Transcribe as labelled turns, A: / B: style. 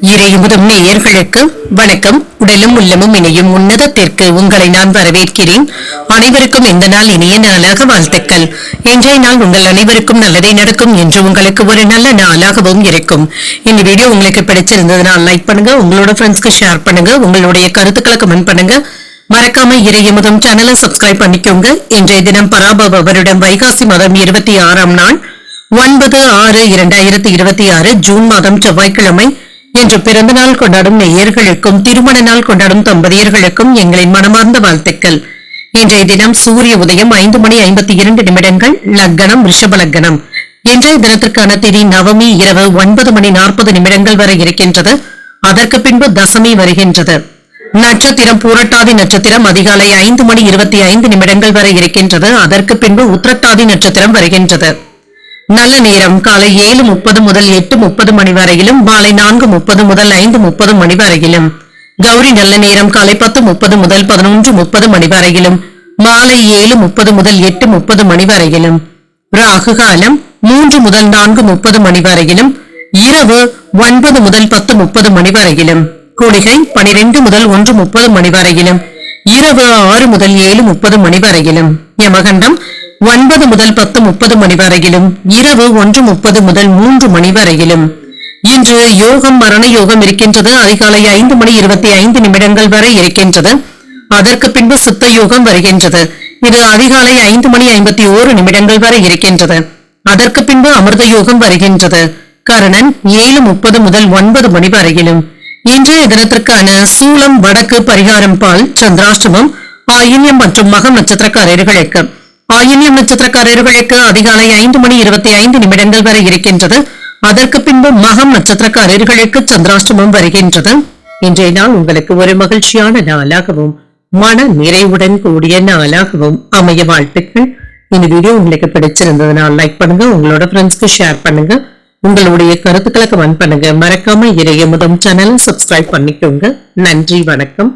A: இறையுமுதும் நேயர்களுக்கு வணக்கம். உடலும் உள்ளமும் இணையும் உன்னதத்திற்கு உங்களை நான் வரவேற்கிறேன். அனைவருக்கும் இந்த நாள் இனிய நாளாக வாழ்த்துக்கள். இன்றைய நாள் உங்கள் அனைவருக்கும் நல்லதே நடக்கும் என்று உங்களுக்கு ஒரு நல்ல நாளாகவும் இருக்கும். இந்த வீடியோ உங்களுக்கு பிடிச்சிருந்ததுனால் லைக் பண்ணுங்க, உங்களோட ஃப்ரெண்ட்ஸ்க்கு ஷேர் பண்ணுங்க, உங்களுடைய கருத்துக்களை கமெண்ட் பண்ணுங்க. மறக்காம இறையுமுதும் சேனலை சப்ஸ்கிரைப் பண்ணிக்கோங்க. இன்றைய தினம் பராபவ வருடம் வைகாசி மாதம் 26ஆம் நாள் 9/6/2026 ஜூன் மாதம் செவ்வாய்க்கிழமை என்று பிறந்த நாள் கொண்டாடும் நேயர்களுக்கும் திருமண நாள் கொண்டாடும் தம்பதியர்களுக்கும் எங்களின் மனமார்ந்த வாழ்த்துக்கள். இன்றைய தினம் சூரிய உதயம் 5:52 லக்னம் ரிஷப லக்னம். இன்றைய தினத்திற்கான திதி நவமி இரவு 9:40 வரை இருக்கின்றது. அதற்கு பின்பு தசமி வருகின்றது. நட்சத்திரம் பூரட்டாதி நட்சத்திரம் அதிகாலை 5:25 வரை இருக்கின்றது. அதற்கு பின்பு உத்திரட்டாதி நட்சத்திரம் வருகின்றது. நல்ல நேரம் காலை 7:30 முதல் 8:30 மணி வரையிலும், மாலை 4:30 முதல் 5:30 மணி வரையிலும். கௌரி நல்ல நேரம் காலை 10:30 முதல் 11:30 மணி வரையிலும், மாலை 7:30 முதல் 8:30 மணி வரையிலும். ராகு காலம் 3 முதல் 4:30 மணி வரையிலும், இரவு 9 முதல் 10:30 மணி வரையிலும். குளிகை 12 முதல் 1:30 மணி வரையிலும், இரவு 6 முதல் 7:30 மணி வரையிலும். யமகண்டம் 9 முதல் 10:30 மணி வரையிலும், இரவு 1:30 முதல் 3 மணி வரையிலும். இன்று யோகம் மரண யோகம் இருக்கின்றது. அதிகாலை 5:25 வரை இருக்கின்றது. அதற்கு பின்பு சித்த யோகம் வருகின்றது. இது அதிகாலை 5:51 வரை இருக்கின்றது. அதற்கு பின்பு அமிர்த யோகம் வருகின்றது. கரணன் 7:30 முதல் 9 மணி வரையிலும். இன்றைய தினத்திற்கான சூலம் வடக்கு பரிகாரம் பால் சந்திராஷ்டமம் ஆயில்யம் மற்றும் மகம் நட்சத்திரக்காரர்களுக்கு. ஆயில்யம் நட்சத்திரக்காரர்களுக்கு அதிகாலை 5:25 வரை இருக்கின்றது. அதற்கு பின்பு மகம் நட்சத்திரக்காரர்களுக்கு சந்திராஷ்டமம் வருகின்றது. இன்றைய நாள் உங்களுக்கு ஒரு மகிழ்ச்சியான நாளாகவும் மன நிறைவுடன் கூடிய நாளாகவும் அமைய வாழ்த்துக்கள். இந்த வீடியோ உங்களுக்கு பிடிச்சிருந்ததுனால் லைக் பண்ணுங்க, உங்களோட ஃப்ரெண்ட்ஸ்க்கு ஷேர் பண்ணுங்க, உங்களுடைய கருத்துக்களை கமெண்ட் பண்ணுங்க. மறக்காம இறையமுதும் சேனலை சப்ஸ்கிரைப் பண்ணிக்கோங்க. நன்றி, வணக்கம்.